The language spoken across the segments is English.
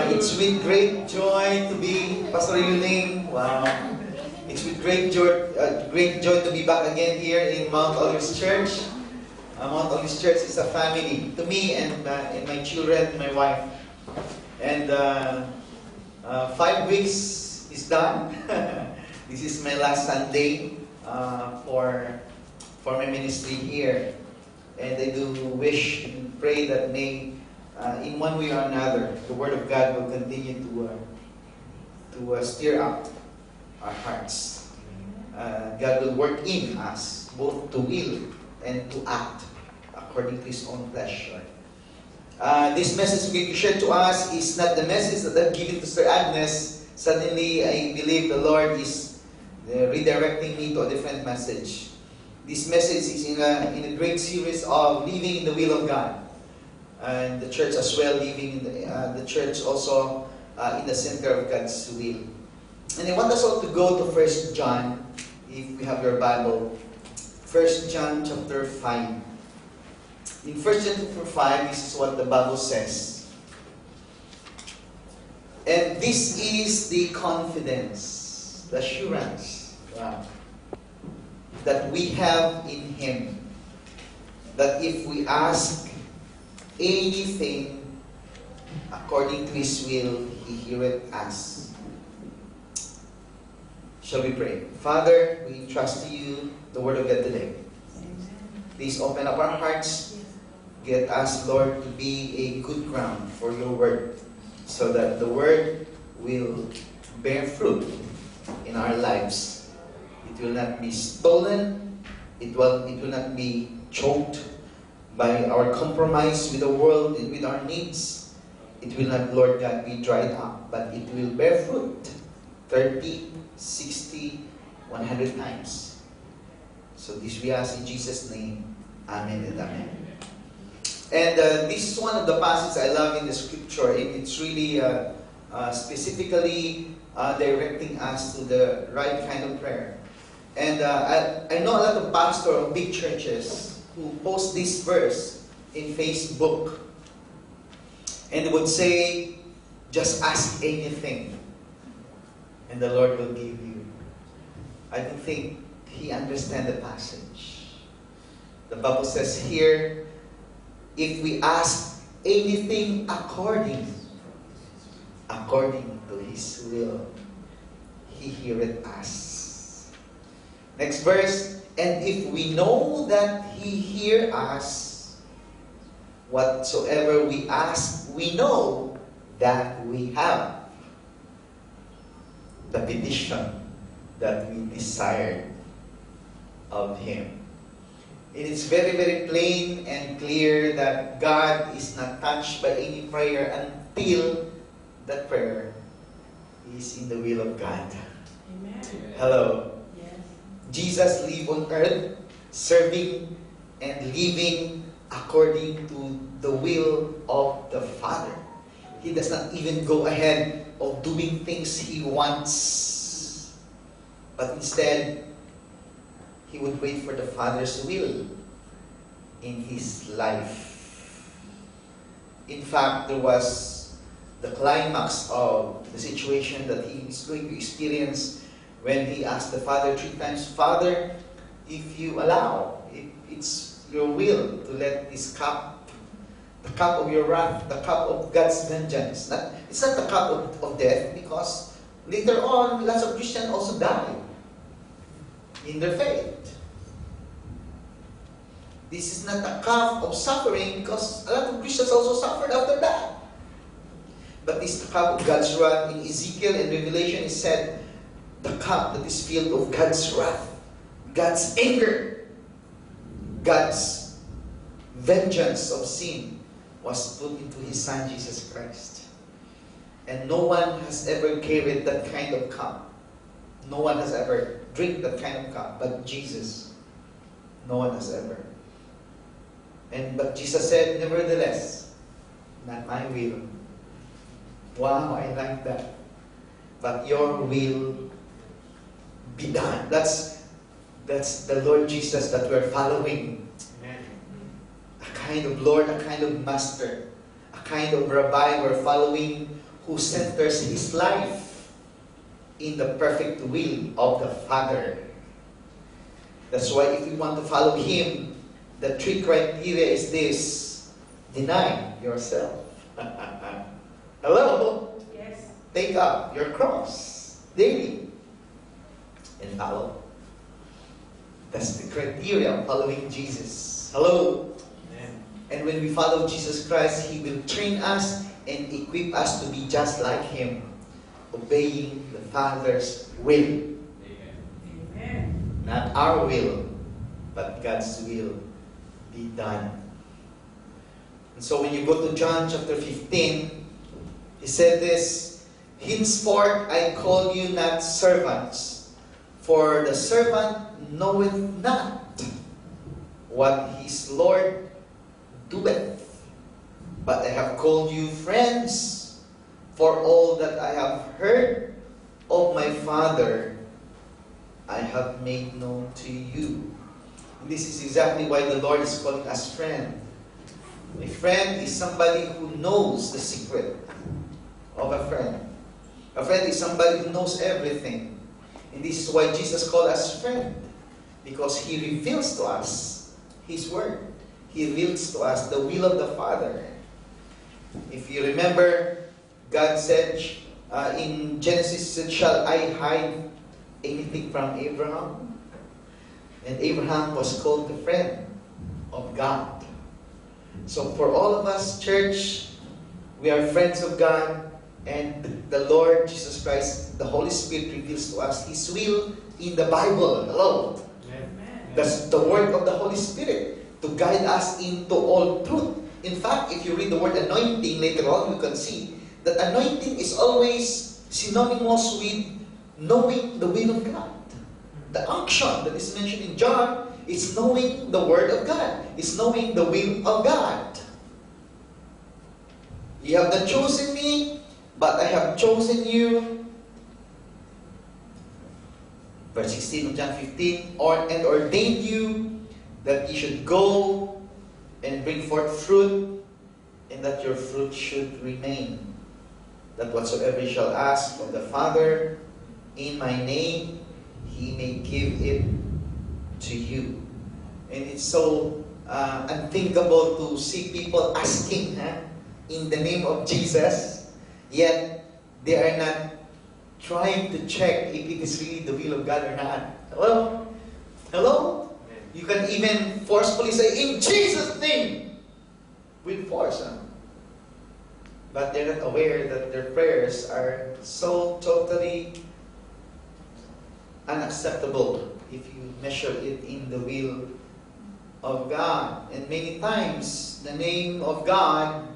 It's with great joy to be, Pastor Yuling, wow. It's with great joy to be back again here in Mount Olives Church. Mount Olives Church is a family to me and my children, my wife. And 5 weeks is done. This is my last Sunday for my ministry here. And I do wish and pray that may, in one way or another, the Word of God will continue to stir up our hearts. God will work in us, both to will and to act according to His own pleasure. This message being shared to us is not the message that I've given to Sister Agnes. Suddenly, I believe the Lord is redirecting me to a different message. This message is in a great series of living in the will of God. And the church as well, living in the church also in the center of God's will. And I want us all to go to 1 John, if we have your Bible. 1 John chapter 5. In 1 John chapter 5, this is what the Bible says. And this is the confidence, the assurance, that we have in Him, that if we ask anything according to His will, He heareth us. Shall we pray? Father, we trust you the Word of God today. Please open up our hearts. Get us, Lord, to be a good ground for your Word, so that the Word will bear fruit in our lives. It will not be stolen. It will not be choked by our compromise with the world and with our needs. It will not, Lord God, be dried up, but it will bear fruit 30, 60, 100 times. So this we ask in Jesus' name. Amen and amen. And this is one of the passages I love in the scripture. It's really specifically directing us to the right kind of prayer. And I know a lot of pastors of big churches who post this verse in Facebook. And they would say, just ask anything, and the Lord will give you. I don't think he understands the passage. The Bible says here, if we ask anything according to His will, He heareth us. Next verse, and if we know that He hear us, whatsoever we ask, we know that we have the petition that we desired of Him. It is very, very plain and clear that God is not touched by any prayer until that prayer is in the will of God. Amen. Hello. Yes. Jesus lived on earth, serving and living according to the will of the Father. He does not even go ahead of doing things He wants, but instead, He would wait for the Father's will in His life. In fact, there was the climax of the situation that He is going to experience when He asked the Father 3 times, Father, if you allow, if it's your will to let this cup, the cup of your wrath, the cup of God's vengeance, it's not the cup of death, because later on, lots of Christians also die in their faith. This is not a cup of suffering, because a lot of Christians also suffered after that. But this is the cup of God's wrath. In Ezekiel and Revelation is said, the cup that is filled of God's wrath, God's anger, God's vengeance of sin was put into His Son Jesus Christ. And no one has ever carried that kind of cup. No one has ever drank that kind of cup, but Jesus. No one has ever. But Jesus said, nevertheless, not my will. Wow, I like that. But your will be done. That's the Lord Jesus that we're following. Amen. A kind of Lord, a kind of Master, a kind of Rabbi we're following, who centers his life in the perfect will of the Father. That's why if we want to follow him, the 3 criteria is this: deny yourself. Hello? Yes. Take up your cross daily and follow. That's the criteria of following Jesus. Hello? Amen. And when we follow Jesus Christ, he will train us and equip us to be just like him, obeying the Father's will. Amen. Not our will, but God's will be done. And so when you go to John chapter 15, he said this: henceforth I call you not servants, for the servant knoweth not what his Lord doeth. But I have called you friends, for all that I have heard of my Father I have made known to you. And this is exactly why the Lord is calling us friend. A friend is somebody who knows the secret of a friend. A friend is somebody who knows everything. And this is why Jesus called us friend. Because he reveals to us his word. He reveals to us the will of the Father. If you remember, God said in Genesis, he said, shall I hide anything from Abraham? And Abraham was called the friend of God. So for all of us, church, we are friends of God, and the Lord Jesus Christ, the Holy Spirit, reveals to us his will in the Bible. Hello? Amen. That's the work of the Holy Spirit to guide us into all truth. In fact, if you read the word anointing later on, you can see that anointing is always synonymous with knowing the will of God. The unction that is mentioned in John is knowing the word of God. It's knowing the will of God. You have not chosen me, but I have chosen you. Verse 16 of John 15, and ordained you that you should go and bring forth fruit, and that your fruit should remain. That whatsoever you shall ask of the Father in my name, he may give it to you. And it's so unthinkable to see people asking in the name of Jesus, yet they are not trying to check if it is really the will of God or not. Hello? Hello? You can even forcefully say, in Jesus' name, with force. But they're not aware that their prayers are so totally unacceptable if you measure it in the will of God. And many times, the name of God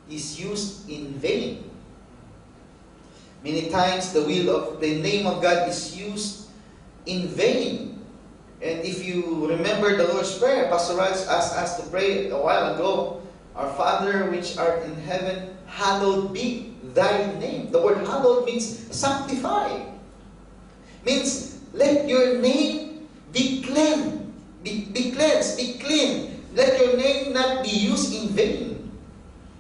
is used in vain. Many times, the name of God is used in vain. And if you remember the Lord's Prayer, Pastor Rice asked us to pray a while ago, Our Father which art in heaven, hallowed be thy name. The word hallowed means sanctify. Means let your name be clean. Be cleansed, be clean. Let your name not be used in vain.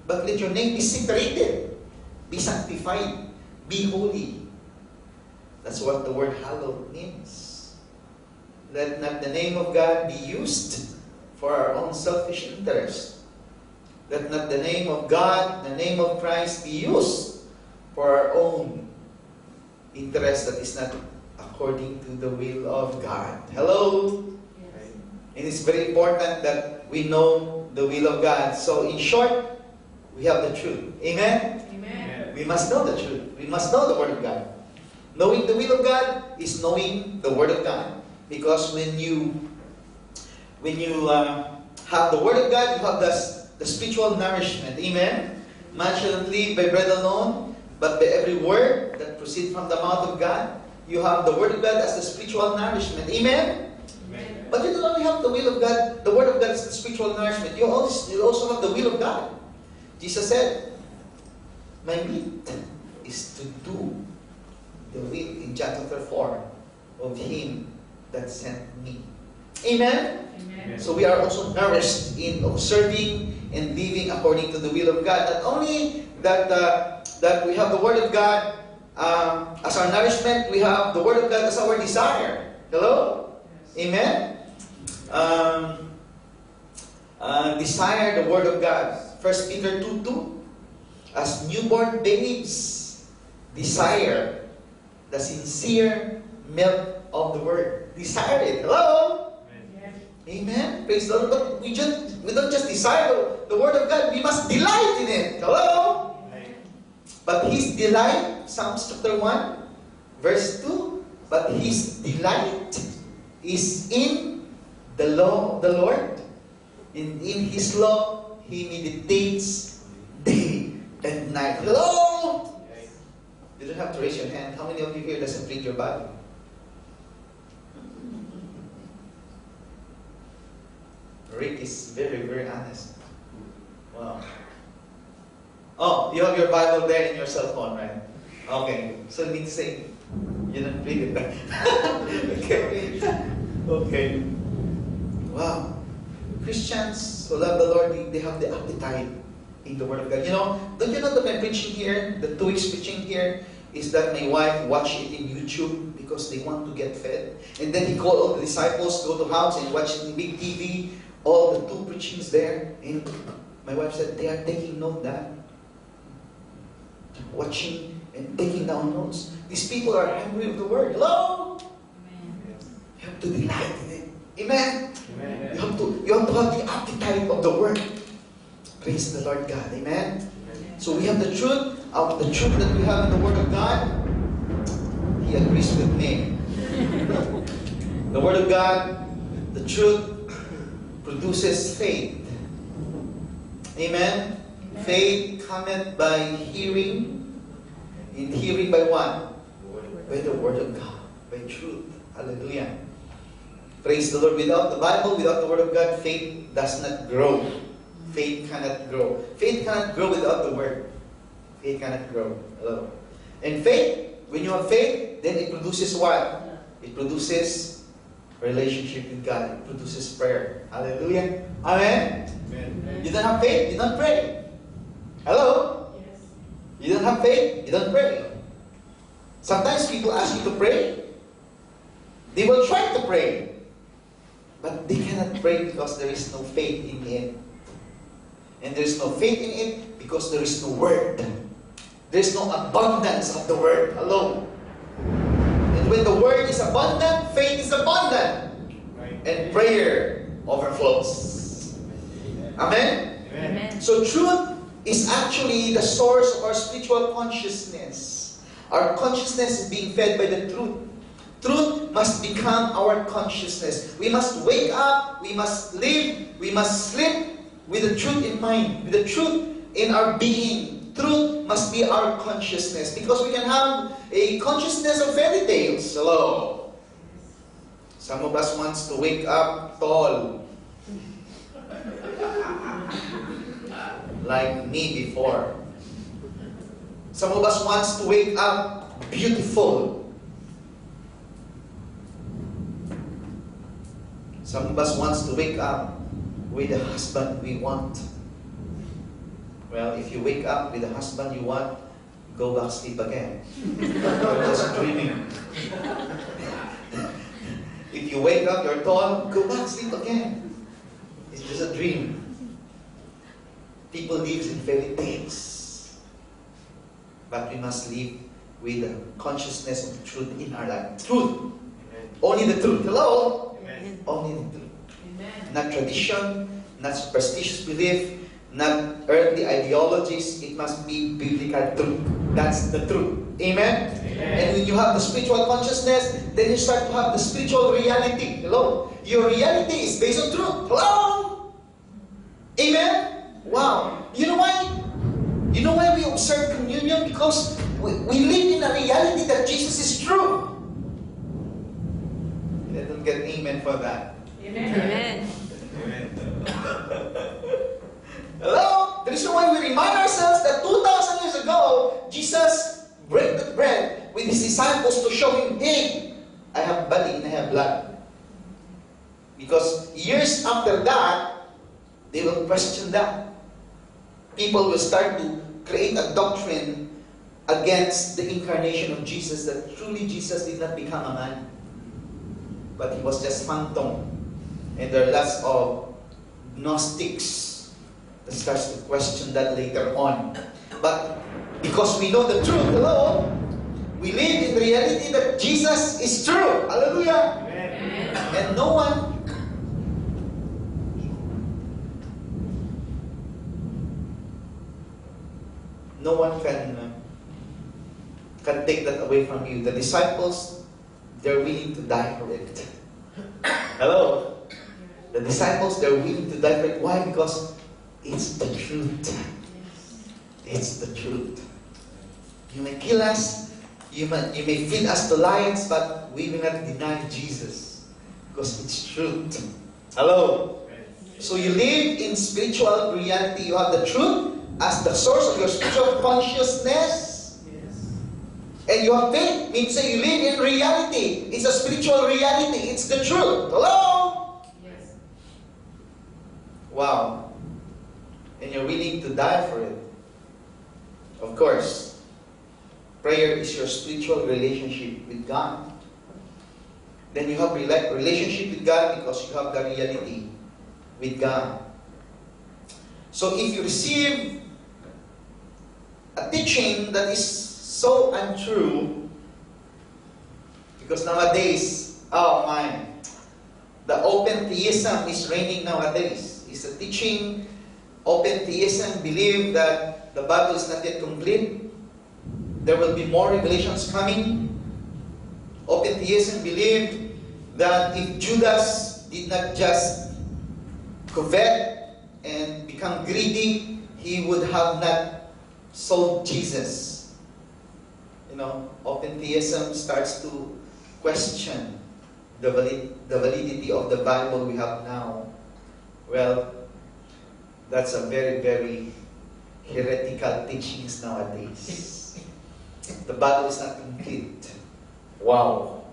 But let your name be separated. Be sanctified. Be holy. That's what the word hallowed means. Let not the name of God be used for our own selfish interest. Let not the name of God, the name of Christ, be used for our own interest that is not according to the will of God. Hello? Yes. And it's very important that we know the will of God. So in short, we have the truth. Amen? Amen. We must know the truth. We must know the Word of God. Knowing the will of God is knowing the Word of God. Because when you have the Word of God, you have the spiritual nourishment. Amen? Man shall not live by bread alone, but by every word that proceeds from the mouth of God. You have the Word of God as the spiritual nourishment. Amen? Amen. But you don't only have the will of God, the Word of God is the spiritual nourishment. You also have the will of God. Jesus said, my meat is to do the will in John chapter 4 of Him that sent me. Amen? Amen. So we are also nourished in observing and living according to the will of God. Not only that that we have the Word of God as our nourishment. We have the Word of God as our desire. Hello? Amen? Desire the Word of God. 1 Peter 2:2. As newborn babes, desire the sincere milk of the Word. Desire it. Hello? Yes. Amen. Praise the Lord. But we don't just desire the Word of God. We must delight in it. Hello? But His delight, Psalms chapter 1, verse 2, but His delight is in the law of the Lord. In His law, He meditates day and night. Hello? You don't have to raise your hand. How many of you here doesn't read your Bible? Rick is very, very honest. Wow. Oh, you have your Bible there in your cell phone, right? Okay. So you need to say, you don't read it. Okay. Okay. Wow. Christians who love the Lord, they have the appetite in the Word of God. Don't you know that my preaching here, the 2 weeks preaching here, is that my wife watch it in YouTube because they want to get fed. And then he called all the disciples, go to house and watch it in big TV, all the 2 preachings there. And my wife said, they are taking note, Dad. Watching and taking down notes. These people are hungry of the Word. Hello? Amen. You have to delight in it. Amen? Amen. You have to have the appetite of the Word. Praise the Lord God. Amen? So we have the truth that we have in the Word of God. He agrees with me. The Word of God, the truth, produces faith. Amen? Faith cometh by hearing. In hearing by what? By the Word of God. By truth. Hallelujah. Praise the Lord. Without the Bible, without the Word of God, faith does not grow. Faith cannot grow. Faith cannot grow without the Word. Faith cannot grow. Hello. And faith, when you have faith, then it produces what? It produces relationship with God. It produces prayer. Hallelujah. Amen? Amen. You don't have faith, you don't pray. Hello? Yes. You don't have faith, you don't pray. Sometimes people ask you to pray. They will try to pray. But they cannot pray because there is no faith in it. And there is no faith in it because there is no Word. There is no abundance of the Word. Hello? And when the Word is abundant, faith is abundant. And prayer overflows. Amen? Amen. So truth is actually the source of our spiritual consciousness. Our consciousness is being fed by the truth. Truth must become our consciousness. We must wake up, we must live, we must sleep with the truth in mind, with the truth in our being. Truth must be our consciousness because we can have a consciousness of fairy tales. Hello. Some of us wants to wake up tall. Like me before. Some of us wants to wake up beautiful. Some of us wants to wake up with the husband we want. Well, if you wake up with the husband you want, go back sleep again. You're just dreaming. If you wake up, you're tall, go back sleep again. It's just a dream. People live in fairy tales. But we must live with the consciousness of the truth in our life. Truth. Amen. Only the truth. Hello? Amen. Only the truth. Amen. Not tradition, not superstitious belief, not earthly ideologies. It must be biblical truth. That's the truth. Amen? And when you have the spiritual consciousness, then you start to have the spiritual reality. Hello? Your reality is based on truth. Hello? Amen? Wow. You know why? You know why we observe communion? Because we live in a reality that Jesus is true. I don't get an amen for that. Amen. Amen. Hello? The reason why we remind ourselves that 2,000 years ago, Jesus broke the bread with His disciples to show Him, hey, I have body and I have blood. Because years after that, they will question that. People will start to create a doctrine against the incarnation of Jesus, that truly Jesus did not become a man, but he was just phantom. And there are lots of Gnostics that starts to question that later on. But because we know the truth, hello, we live in reality that Jesus is true. Hallelujah. Amen. And no one can take that away from you. The disciples, they're willing to die for it. Hello? The disciples, they're willing to die for it. Why? Because it's the truth. It's the truth. You may kill us, you may feed us to lions, but we will not deny Jesus. Because it's truth. Hello? So you live in spiritual reality. You have the truth as the source of your spiritual consciousness. And you have faith, means that you live in reality. It's a spiritual reality. It's the truth. Hello? Yes. Wow. And you're willing to die for it. Of course, prayer is your spiritual relationship with God. Then you have relationship with God because you have the reality with God. So if you receive a teaching that is so untrue, because nowadays, oh my, the open theism is reigning nowadays. It's a teaching, open theism, believe that the Bible is not yet complete. There will be more revelations coming. Open theism believe that if Judas did not just covet and become greedy, he would have not sold Jesus. You know, open theism starts to question the validity of the Bible we have now. Well, that's a very, very heretical teachings nowadays. The Bible is not complete. Wow.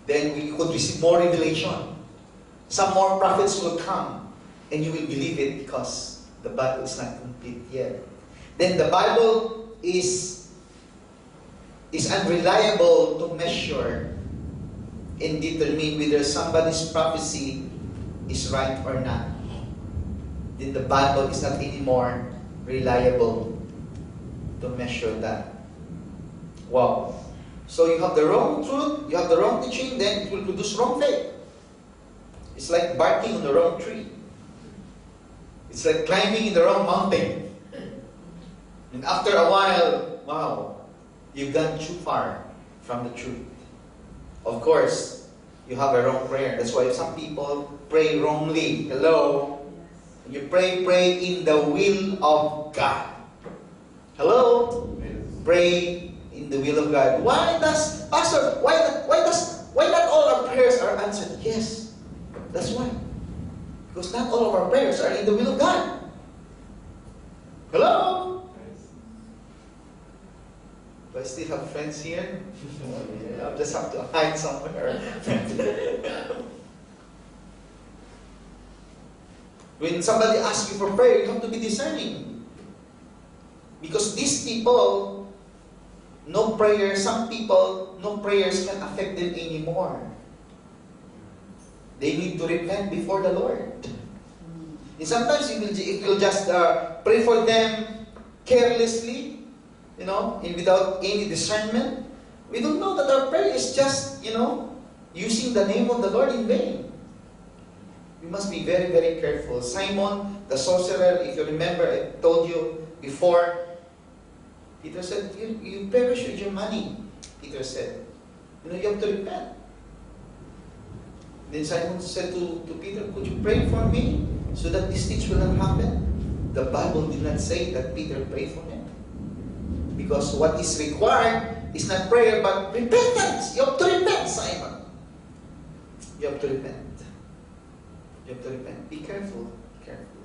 Then we could receive more revelation. Some more prophets will come, and you will believe it because the Bible is not complete yet. Then the Bible is unreliable to measure and determine whether somebody's prophecy is right or not. Then the Bible is not anymore reliable to measure that. Wow. So you have the wrong truth, you have the wrong teaching, then it will produce wrong faith. It's like barking on the wrong tree. It's like climbing in the wrong mountain. And after a while, wow, you've gone too far from the truth. Of course, you have a wrong prayer. That's why some people pray wrongly. Hello? When you pray in the will of God. Hello? Pray in the will of God. Why does, Pastor, why not all our prayers are answered? Yes, that's why. Because not all of our prayers are in the will of God. Hello? Do I still have friends here? I just have to hide somewhere. When somebody asks you for prayer, you have to be discerning. Because these people, some people, no prayers can affect them anymore. They need to repent before the Lord. And sometimes if you'll just pray for them carelessly, and without any discernment, we don't know that our prayer is just, using the name of the Lord in vain. We must be very, very careful. Simon, the sorcerer, if you remember, I told you before, Peter said, you perish with your money. Peter said, you have to repent. Then Simon said to Peter, could you pray for me so that these things will not happen? The Bible did not say that Peter prayed for him. Because what is required is not prayer, but repentance. You have to repent, Simon. You have to repent. You have to repent. Be careful. Be careful.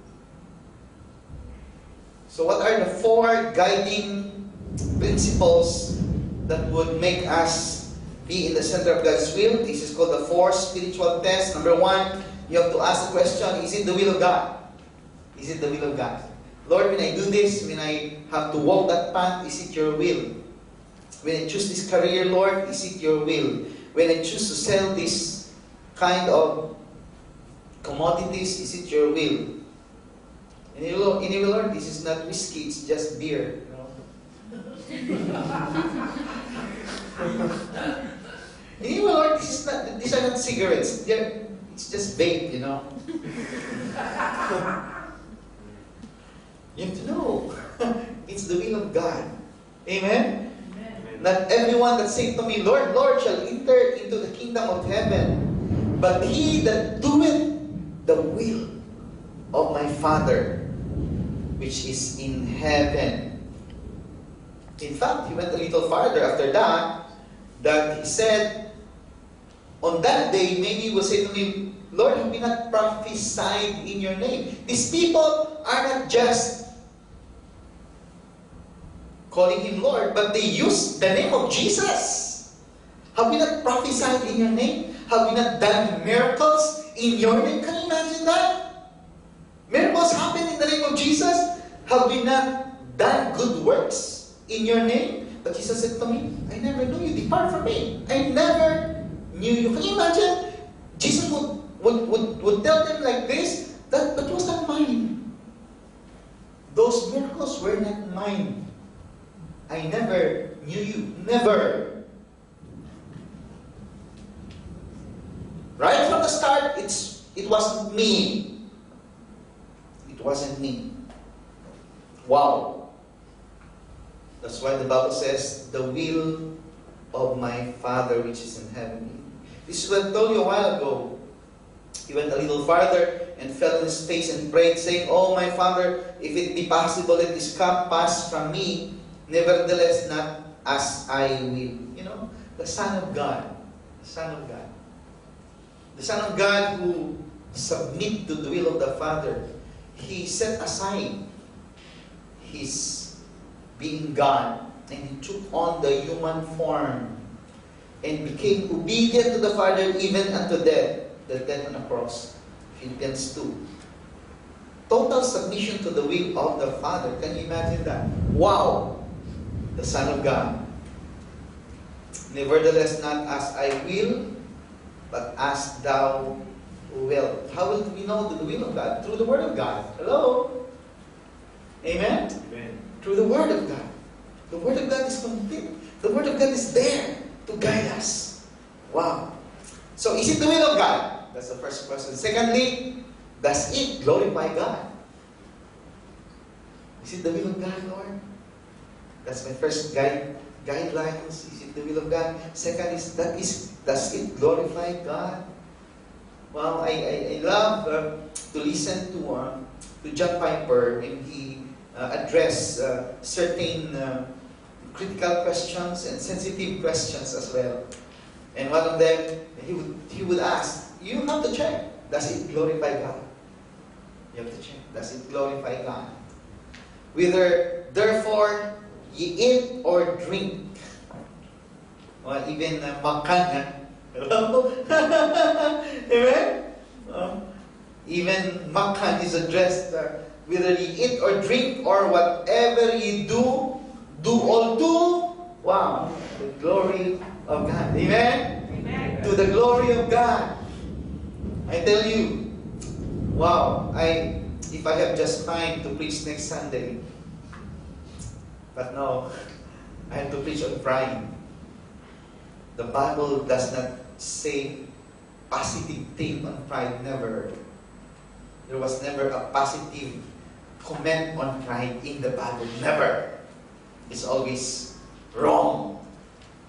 So what are the 4 guiding principles that would make us be in the center of God's will? This is called the 4 spiritual tests. Number 1, you have to ask the question, is it the will of God? Is it the will of God? Lord, when I do this, when I have to walk that path, is it your will? When I choose this career, Lord, is it your will? When I choose to sell this kind of commodities, is it your will? And anyway, Lord, this is not whiskey, it's just beer. Anyway, Lord, these are not cigarettes. It's just vape, You have to know. It's the will of God. Amen? Amen. Not everyone that saith to me, Lord, Lord, shall enter into the kingdom of heaven, but he that doeth the will of my Father, which is in heaven. In fact, he went a little farther after that he said, on that day, maybe he will say to me, Lord, have we not prophesied in your name? These people are not just calling him Lord, but they use the name of Jesus. Have we not prophesied in your name? Have we not done miracles in your name? Can you imagine that? Miracles happen in the name of Jesus. Have we not done good works in your name? But Jesus said to me, I never knew you. Depart from me. I never knew you. Can you imagine? Jesus would tell them like this, that was not mine. Those miracles were not mine. I never knew you. Never. Right from the start, it wasn't me. It wasn't me. Wow. That's why the Bible says, the will of my Father which is in heaven. This is what I told you a while ago. He went a little farther and fell on his face and prayed, saying, Oh, my Father, if it be possible, let this cup pass from me. Nevertheless, not as I will. The Son of God. The Son of God. The Son of God who submit to the will of the Father. He set aside his being God and he took on the human form and became obedient to the Father even unto death, the death on the cross. Philippians 2. Total submission to the will of the Father. Can you imagine that? Wow! The Son of God. Nevertheless, not as I will, but as thou wilt. How will we know the will of God? Through the Word of God. Hello? Amen? Amen. Through the Word of God. The Word of God is complete. The Word of God is there to guide us. Wow. So, is it the will of God? That's the first question. Secondly, does it glorify God? Is it the will of God, Lord? That's my first guidelines. Is it the will of God? Second is, does it glorify God? Well, I love to listen to John Piper when he addressed certain critical questions and sensitive questions as well. And one of them, he would ask, you have to check, does it glorify God? You have to check, does it glorify God? Whether, therefore, ye eat or drink, or even makan, hello? Amen? Even makan is addressed, whether ye eat or drink, or whatever ye do all do, wow, the glory of God. Amen? Amen. To the glory of God. I tell you, wow, if I have just time to preach next Sunday, but no, I have to preach on pride. The Bible does not say positive thing on pride, never. There was never a positive comment on pride in the Bible, never. It's always wrong.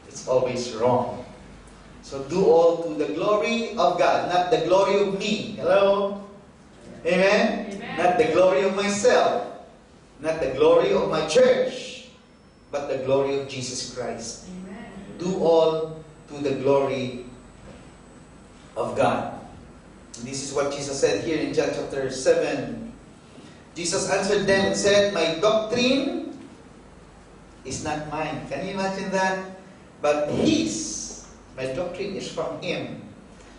It's always wrong. So do all to the glory of God, not the glory of me. Hello? Amen? Amen. Not the glory of myself, not the glory of my church, but the glory of Jesus Christ. Amen. Do all to the glory of God. This is what Jesus said here in John chapter 7. Jesus answered them and said, my doctrine is not mine. Can you imagine that? But his. My doctrine is from him.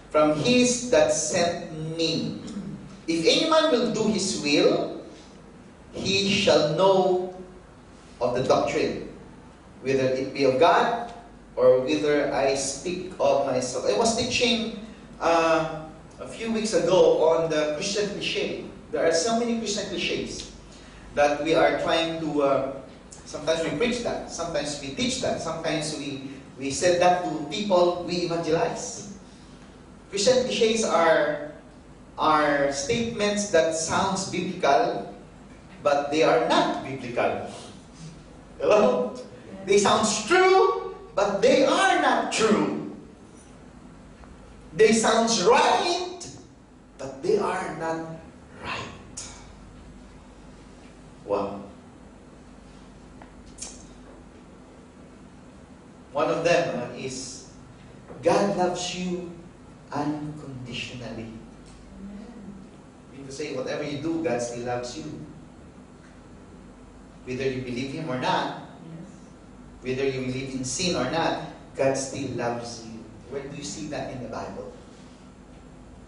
From his that sent me. If any man will do his will, he shall know of the doctrine. whether it be of God or whether I speak of myself. I was teaching a few weeks ago on the Christian cliche. There are so many Christian cliches that we are trying to, sometimes we preach that, sometimes we teach that, sometimes we said that to people we evangelize. Christian cliches are statements that sounds biblical, but they are not biblical. Hello? They sound true, but they are not true. They sound right, but they are not right. Wow. One of them is, God loves you unconditionally. Meaning to say, whatever you do, God still loves you. Whether you believe Him or not, whether you believe in sin or not, God still loves you. Where do you see that in the Bible?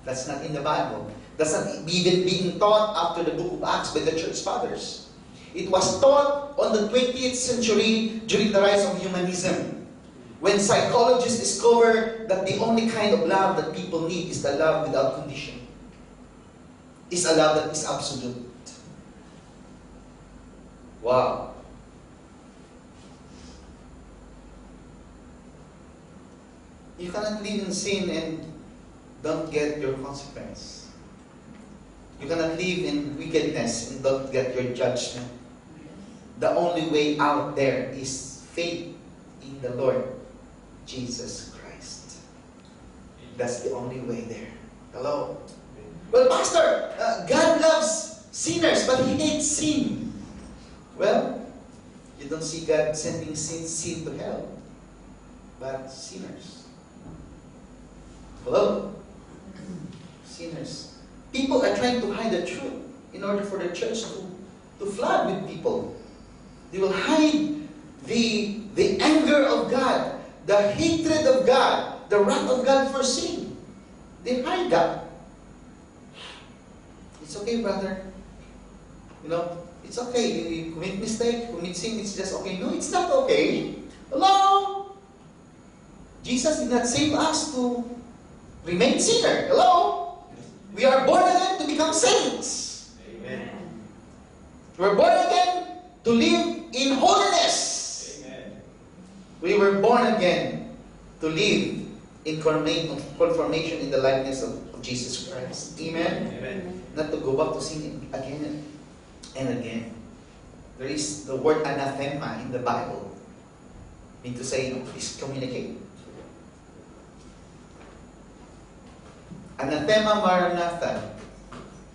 That's not in the Bible. That's not even being taught after the book of Acts by the church fathers. It was taught on the 20th century during the rise of humanism, when psychologists discovered that the only kind of love that people need is the love without condition. Is a love that is absolute. Wow. You cannot live in sin and don't get your consequence. You cannot live in wickedness and don't get your judgment. The only way out there is faith in the Lord Jesus Christ. That's the only way there. Hello? Well, Pastor, God loves sinners, but He hates sin. Well, you don't see God sending sin to hell, but sinners. Hello? Sinners. People are trying to hide the truth in order for the church to flood with people. They will hide the anger of God, the hatred of God, the wrath of God for sin. They hide that. It's okay, brother. You know, it's okay. You commit mistake, commit sin, it's just okay. No, it's not okay. Hello? Jesus did not save us to remain sinner. Hello? We are born again to become saints. Amen. We're born again to live in holiness. Amen. We were born again to live in conformation in the likeness of Jesus Christ. Amen? Amen. Not to go back to sin again and again. There is the word anathema in the Bible. Mean to say, please communicate. Anathema Maranatha.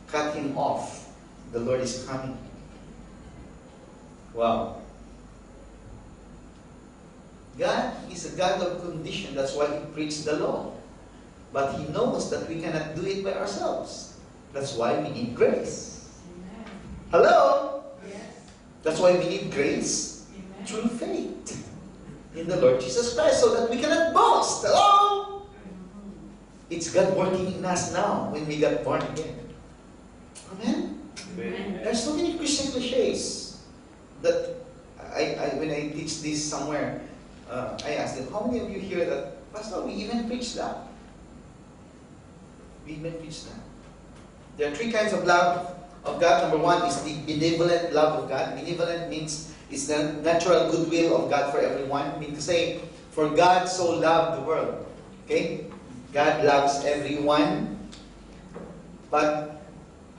Cut him off. The Lord is coming. Wow. God is a God of condition. That's why He preached the law. But He knows that we cannot do it by ourselves. That's why we need grace. Amen. Hello? Yes. That's why we need grace Amen. through faith in the Lord Jesus Christ, so that we cannot boast. Hello? It's God working in us now when we got born again. Amen? Amen. There are so many Christian cliches that when I teach this somewhere, I ask them, how many of you hear that, Pastor, we even preach that? We even preach that. There are three kinds of love of God. Number one is the benevolent love of God. Benevolent means it's the natural goodwill of God for everyone. I mean to say, for God so loved the world. Okay? God loves everyone. But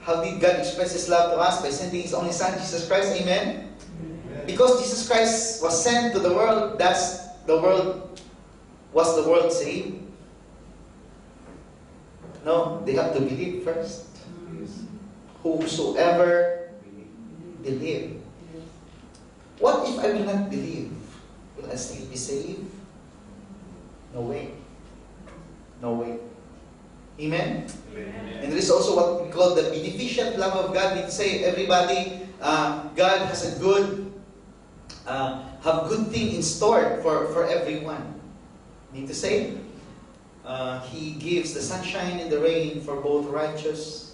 how did God express His love to us? By sending His only Son, Jesus Christ. Amen? Because Jesus Christ was sent to the world, was the world saved? No, they have to believe first. Whosoever believe. What if I will not believe? Will I still be saved? No way. No way. Amen? Amen. And there is also what we call the beneficent love of God. We say everybody, God has a good, have good thing in store for everyone. Mean to say, He gives the sunshine and the rain for both righteous